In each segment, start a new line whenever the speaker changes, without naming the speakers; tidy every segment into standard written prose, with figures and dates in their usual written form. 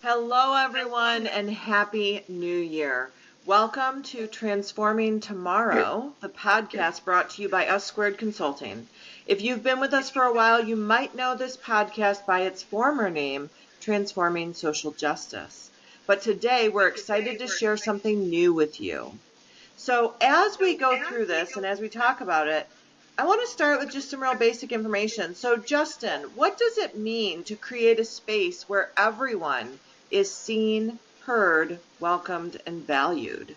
Hello, everyone, and Happy New Year. Welcome to Transforming Tomorrow, the podcast brought to you by Us Squared Consulting. If you've been with us for a while, you might know this podcast by its former name, Transforming Social Justice. But today, we're excited to share something new with you. So, as we go through this and as we talk about it, I want to start with just some real basic information. So, Justin, what does it mean to create a space where everyone is seen, heard, welcomed, and valued?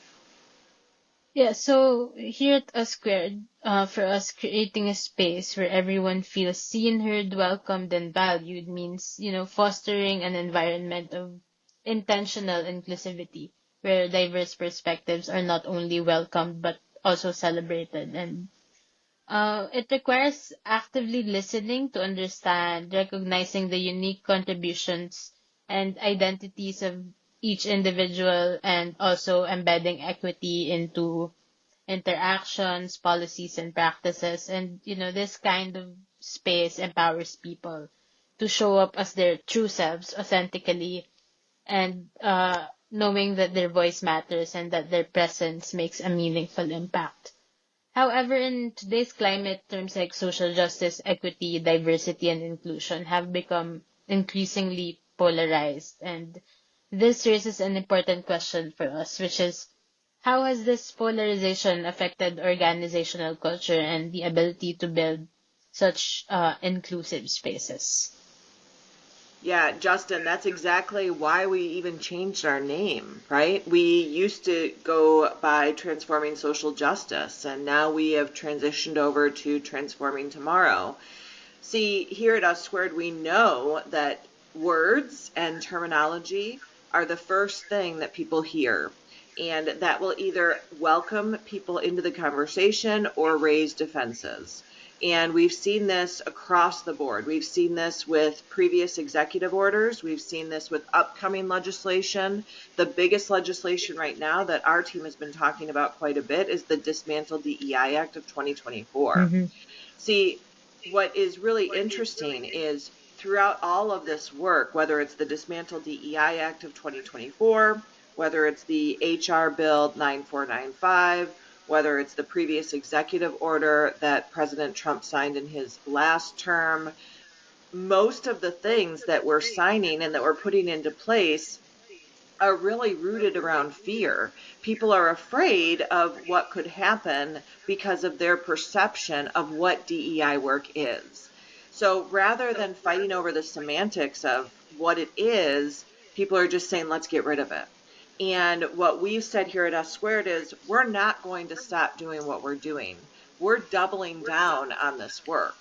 Yeah, so here at Us Squared, for us, creating a space where everyone feels seen, heard, welcomed, and valued means, fostering an environment of intentional inclusivity where diverse perspectives are not only welcomed but also celebrated. And it requires actively listening to understand, recognizing the unique contributions and identities of each individual, and also embedding equity into interactions, policies, and practices. And, this kind of space empowers people to show up as their true selves authentically and knowing that their voice matters and that their presence makes a meaningful impact. However, in today's climate, terms like social justice, equity, diversity, and inclusion have become increasingly polarized. And this raises an important question for us, which is how has this polarization affected organizational culture and the ability to build such inclusive spaces?
Yeah, Justin, that's exactly why we even changed our name, right? We used to go by Transforming Social Justice, and now we have transitioned over to Transforming Tomorrow. See, here at Us Squared, we know that words and terminology are the first thing that people hear. And that will either welcome people into the conversation or raise defenses. And we've seen this across the board. We've seen this with previous executive orders. We've seen this with upcoming legislation. The biggest legislation right now that our team has been talking about quite a bit is the Dismantle DEI Act of 2024.
Mm-hmm.
See, what is really interesting is throughout all of this work, whether it's the Dismantle DEI Act of 2024, whether it's the HR Bill 9495, whether it's the previous executive order that President Trump signed in his last term, most of the things that we're signing and that we're putting into place are really rooted around fear. People are afraid of what could happen because of their perception of what DEI work is. So rather than fighting over the semantics of what it is, people are just saying, let's get rid of it. And what we've said here at Us Squared is we're not going to stop doing what we're doing. We're doubling down on this work.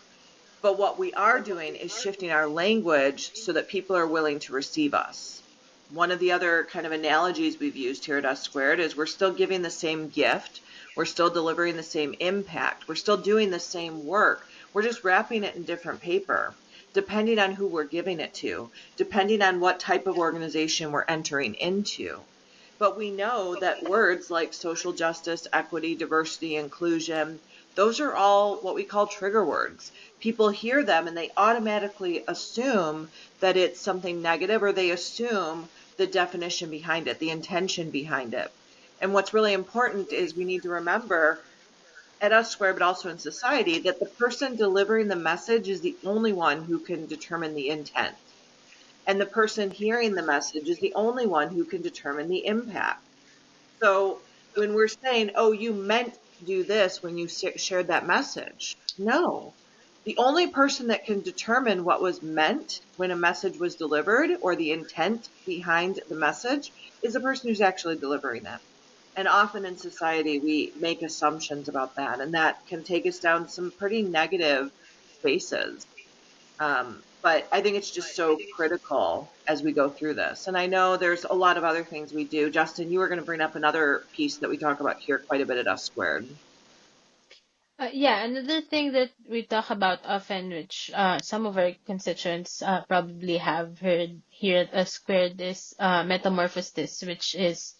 But what we are doing is shifting our language so that people are willing to receive us. One of the other kind of analogies we've used here at Us Squared is we're still giving the same gift. We're still delivering the same impact. We're still doing the same work. We're just wrapping it in different paper, depending on who we're giving it to, depending on what type of organization we're entering into. But we know that words like social justice, equity, diversity, inclusion, those are all what we call trigger words. People hear them and they automatically assume that it's something negative, or they assume the definition behind it, the intention behind it. And what's really important is we need to remember at Us Square, but also in society, that the person delivering the message is the only one who can determine the intent. And the person hearing the message is the only one who can determine the impact. So when we're saying, oh, you meant to do this when you shared that message, no. The only person that can determine what was meant when a message was delivered, or the intent behind the message, is the person who's actually delivering it. And often in society, we make assumptions about that, and that can take us down some pretty negative spaces. But I think it's just so critical as we go through this. And I know there's a lot of other things we do. Justin, you were going to bring up another piece that we talk about here quite a bit at Us Squared.
Yeah, another thing that we talk about often, which some of our constituents probably have heard here at Us Squared, is metamorphosis, which is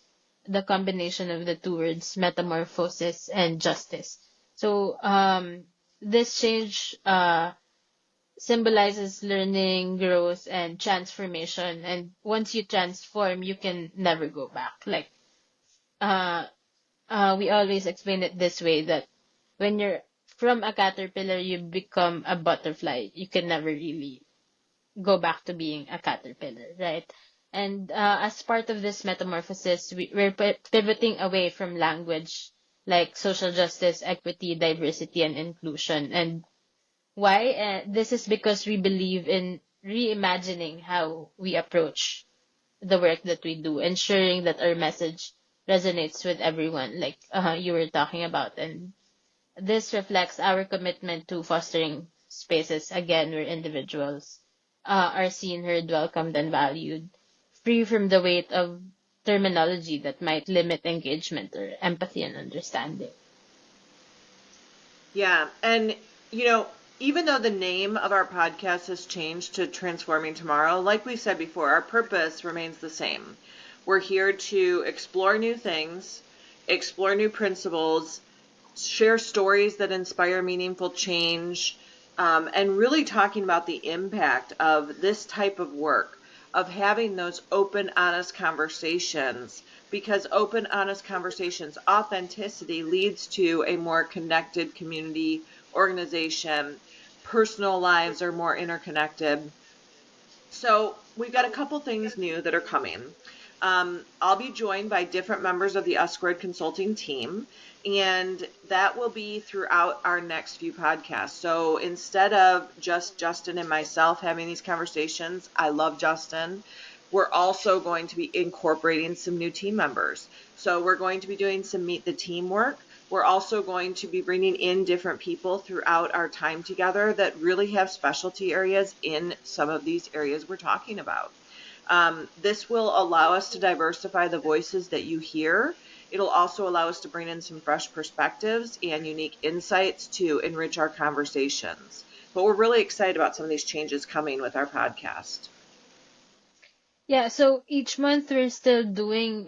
the combination of the two words metamorphosis and justice. So this change symbolizes learning, growth, and transformation. And once you transform, you can never go back. Like, uh, we always explain it this way that when you're from a caterpillar, you become a butterfly. You can never really go back to being a caterpillar, right? And as part of this metamorphosis, we're pivoting away from language like social justice, equity, diversity, and inclusion. And why? This is because we believe in reimagining how we approach the work that we do, ensuring that our message resonates with everyone, like you were talking about. And this reflects our commitment to fostering spaces, again, where individuals are seen, heard, welcomed, and valued, free from the weight of terminology that might limit engagement or empathy and understanding.
Yeah. And, you know, even though the name of our podcast has changed to Transforming Tomorrow, like we said before, our purpose remains the same. We're here to explore new things, explore new principles, share stories that inspire meaningful change, and really talking about the impact of this type of work, of having those open, honest conversations, because open, honest conversations, authenticity leads to a more connected community, organization, personal lives are more interconnected. So we've got a couple things new that are coming. I'll be joined by different members of the Us Squared Consulting team, and that will be throughout our next few podcasts. So instead of just Justin and myself having these conversations, I love Justin. We're also going to be incorporating some new team members. So we're going to be doing some Meet the Team work. We're also going to be bringing in different people throughout our time together that really have specialty areas in some of these areas we're talking about. This will allow us to diversify the voices that you hear. It'll also allow us to bring in some fresh perspectives and unique insights to enrich our conversations. But we're really excited about some of these changes coming with our podcast.
Yeah, so each month we're still doing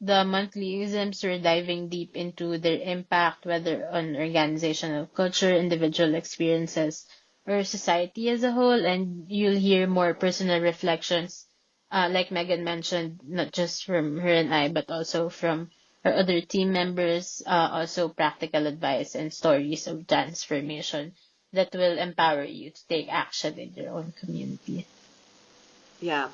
the monthly isms. We're diving deep into their impact, whether on organizational culture, individual experiences, or society as a whole. And you'll hear more personal reflections, like Megan mentioned, not just from her and I, but also from her other team members, also practical advice and stories of transformation that will empower you to take action in your own community.
Yeah.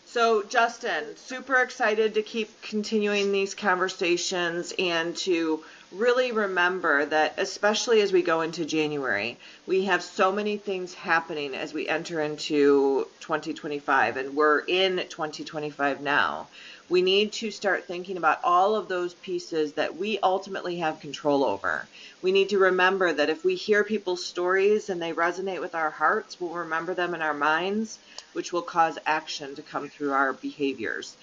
So, Justin, super excited to keep continuing these conversations and to really remember that, especially as we go into January, we have so many things happening as we enter into 2025, and we're in 2025 now. We need to start thinking about all of those pieces that we ultimately have control over. We need to remember that if we hear people's stories and they resonate with our hearts, we'll remember them in our minds, which will cause action to come through our behaviors.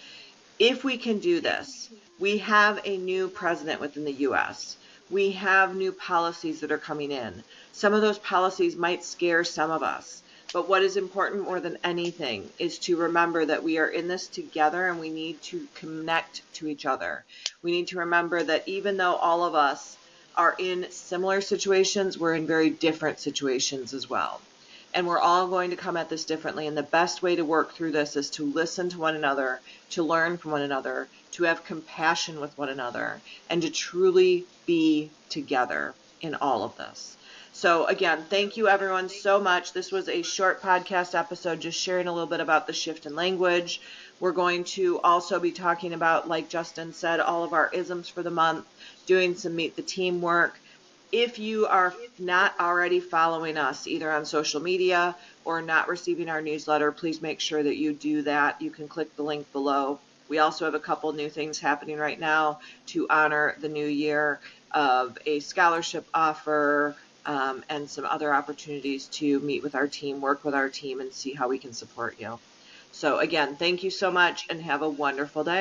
If we can do this, we have a new president within the U.S. We have new policies that are coming in. Some of those policies might scare some of us. But what is important more than anything is to remember that we are in this together and we need to connect to each other. We need to remember that even though all of us are in similar situations, we're in very different situations as well. And we're all going to come at this differently. And the best way to work through this is to listen to one another, to learn from one another, to have compassion with one another, and to truly be together in all of this. So again, thank you everyone so much. This was a short podcast episode just sharing a little bit about the shift in language. We're going to also be talking about, like Justin said, all of our isms for the month, doing some Meet the Team work. If you are not already following us either on social media or not receiving our newsletter, please make sure that you do that. You can click the link below. We also have a couple new things happening right now to honor the new year of a scholarship offer, and some other opportunities to meet with our team, work with our team, and see how we can support you. So again, thank you so much and have a wonderful day.